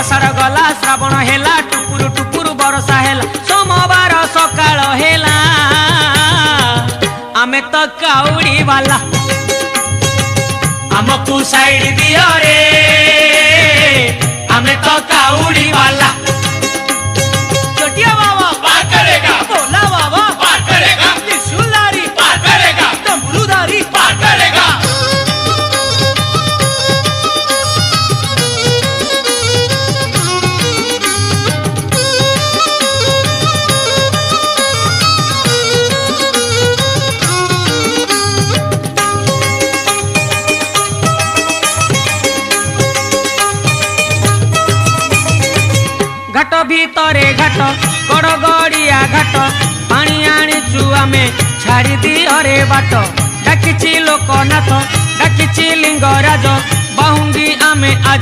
आषाढ़ गला श्रावण हेला टुकुरु टुकुरु बरसा हेला सोमवार सकाळ हेला आमे तो काउड़ी वाला हमको साइड दियो रे हमें तो काउड़ी वाला चोटिया बाबा पार करेगा भोला बाबा पार करेगा त्रिशूलधारी पार करेगा डमरूधारी पार करेगा घाट भीतरे घाट गड़गड़िया घाट पानी आनीचु आमे छाड़ी दियो रे बाट डाकिची लोकनाथ डाकिची लिंगराज बाहुंगी आमे आज